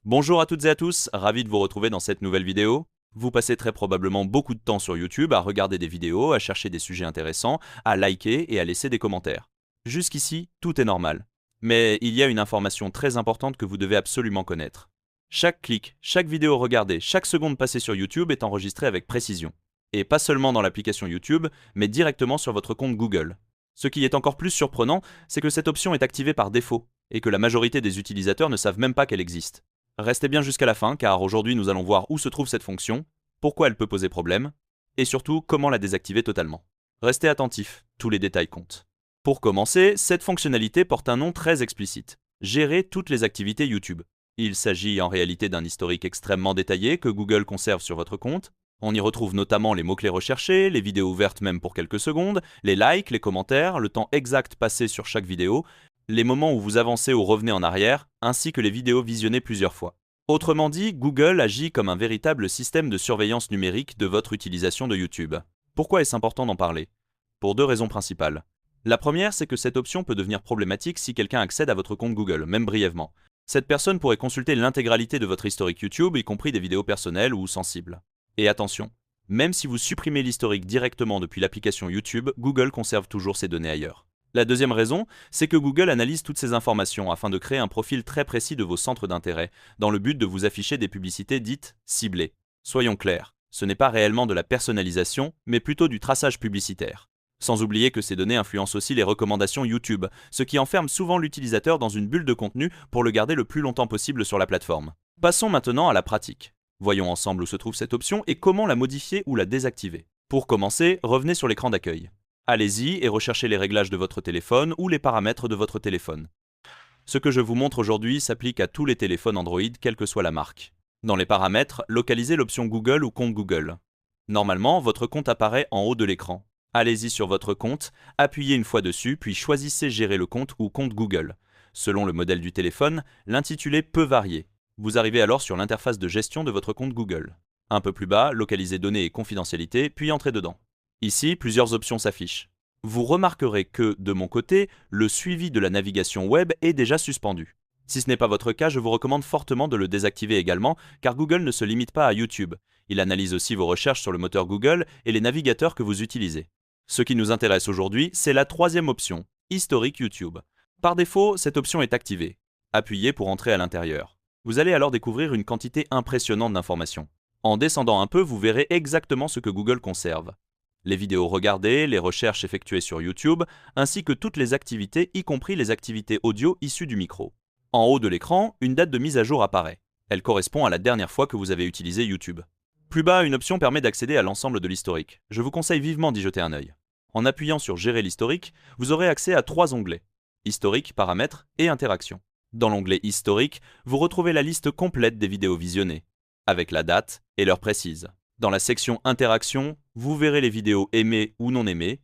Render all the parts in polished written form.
Bonjour à toutes et à tous, ravi de vous retrouver dans cette nouvelle vidéo. Vous passez très probablement beaucoup de temps sur YouTube à regarder des vidéos, à chercher des sujets intéressants, à liker et à laisser des commentaires. Jusqu'ici, tout est normal. Mais il y a une information très importante que vous devez absolument connaître. Chaque clic, chaque vidéo regardée, chaque seconde passée sur YouTube est enregistrée avec précision. Et pas seulement dans l'application YouTube, mais directement sur votre compte Google. Ce qui est encore plus surprenant, c'est que cette option est activée par défaut, et que la majorité des utilisateurs ne savent même pas qu'elle existe. Restez bien jusqu'à la fin car aujourd'hui nous allons voir où se trouve cette fonction, pourquoi elle peut poser problème, et surtout comment la désactiver totalement. Restez attentifs, tous les détails comptent. Pour commencer, cette fonctionnalité porte un nom très explicite. Gérer toutes les activités YouTube. Il s'agit en réalité d'un historique extrêmement détaillé que Google conserve sur votre compte. On y retrouve notamment les mots-clés recherchés, les vidéos ouvertes même pour quelques secondes, les likes, les commentaires, le temps exact passé sur chaque vidéo, les moments où vous avancez ou revenez en arrière, ainsi que les vidéos visionnées plusieurs fois. Autrement dit, Google agit comme un véritable système de surveillance numérique de votre utilisation de YouTube. Pourquoi est-ce important d'en parler? Pour deux raisons principales. La première, c'est que cette option peut devenir problématique si quelqu'un accède à votre compte Google, même brièvement. Cette personne pourrait consulter l'intégralité de votre historique YouTube, y compris des vidéos personnelles ou sensibles. Et attention, même si vous supprimez l'historique directement depuis l'application YouTube, Google conserve toujours ces données ailleurs. La deuxième raison, c'est que Google analyse toutes ces informations afin de créer un profil très précis de vos centres d'intérêt, dans le but de vous afficher des publicités dites ciblées. Soyons clairs, ce n'est pas réellement de la personnalisation, mais plutôt du traçage publicitaire. Sans oublier que ces données influencent aussi les recommandations YouTube, ce qui enferme souvent l'utilisateur dans une bulle de contenu pour le garder le plus longtemps possible sur la plateforme. Passons maintenant à la pratique. Voyons ensemble où se trouve cette option et comment la modifier ou la désactiver. Pour commencer, revenez sur l'écran d'accueil. Allez-y et recherchez les réglages de votre téléphone ou les paramètres de votre téléphone. Ce que je vous montre aujourd'hui s'applique à tous les téléphones Android, quelle que soit la marque. Dans les paramètres, localisez l'option Google ou compte Google. Normalement, votre compte apparaît en haut de l'écran. Allez-y sur votre compte, appuyez une fois dessus, puis choisissez Gérer le compte ou compte Google. Selon le modèle du téléphone, l'intitulé peut varier. Vous arrivez alors sur l'interface de gestion de votre compte Google. Un peu plus bas, localisez données et confidentialité, puis entrez dedans. Ici, plusieurs options s'affichent. Vous remarquerez que, de mon côté, le suivi de la navigation web est déjà suspendu. Si ce n'est pas votre cas, je vous recommande fortement de le désactiver également, car Google ne se limite pas à YouTube. Il analyse aussi vos recherches sur le moteur Google et les navigateurs que vous utilisez. Ce qui nous intéresse aujourd'hui, c'est la troisième option, Historique YouTube. Par défaut, cette option est activée. Appuyez pour entrer à l'intérieur. Vous allez alors découvrir une quantité impressionnante d'informations. En descendant un peu, vous verrez exactement ce que Google conserve. Les vidéos regardées, les recherches effectuées sur YouTube, ainsi que toutes les activités, y compris les activités audio issues du micro. En haut de l'écran, une date de mise à jour apparaît. Elle correspond à la dernière fois que vous avez utilisé YouTube. Plus bas, une option permet d'accéder à l'ensemble de l'historique. Je vous conseille vivement d'y jeter un œil. En appuyant sur Gérer l'historique, vous aurez accès à trois onglets: Historique, Paramètres et Interactions. Dans l'onglet Historique, vous retrouvez la liste complète des vidéos visionnées, avec la date et l'heure précise. Dans la section Interactions, vous verrez les vidéos aimées ou non aimées,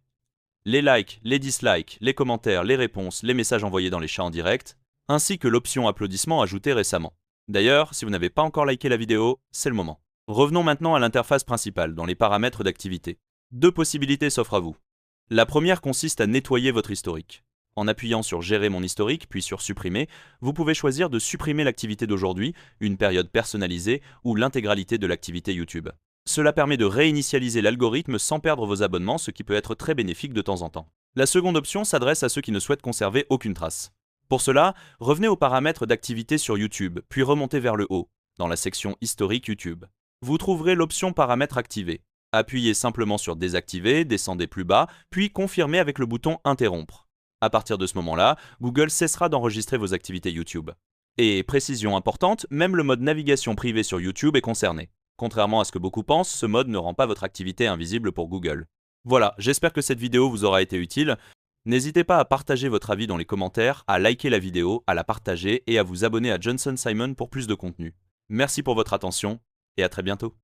les likes, les dislikes, les commentaires, les réponses, les messages envoyés dans les chats en direct, ainsi que l'option applaudissements ajoutée récemment. D'ailleurs, si vous n'avez pas encore liké la vidéo, c'est le moment. Revenons maintenant à l'interface principale, dans les paramètres d'activité. Deux possibilités s'offrent à vous. La première consiste à nettoyer votre historique. En appuyant sur Gérer mon historique, puis sur Supprimer, vous pouvez choisir de supprimer l'activité d'aujourd'hui, une période personnalisée ou l'intégralité de l'activité YouTube. Cela permet de réinitialiser l'algorithme sans perdre vos abonnements, ce qui peut être très bénéfique de temps en temps. La seconde option s'adresse à ceux qui ne souhaitent conserver aucune trace. Pour cela, revenez aux paramètres d'activité sur YouTube, puis remontez vers le haut, dans la section Historique YouTube. Vous trouverez l'option Paramètres activés. Appuyez simplement sur Désactiver, descendez plus bas, puis confirmez avec le bouton Interrompre. À partir de ce moment-là, Google cessera d'enregistrer vos activités YouTube. Et précision importante, même le mode navigation privée sur YouTube est concerné. Contrairement à ce que beaucoup pensent, ce mode ne rend pas votre activité invisible pour Google. Voilà, j'espère que cette vidéo vous aura été utile. N'hésitez pas à partager votre avis dans les commentaires, à liker la vidéo, à la partager et à vous abonner à Johnson Simon pour plus de contenu. Merci pour votre attention et à très bientôt.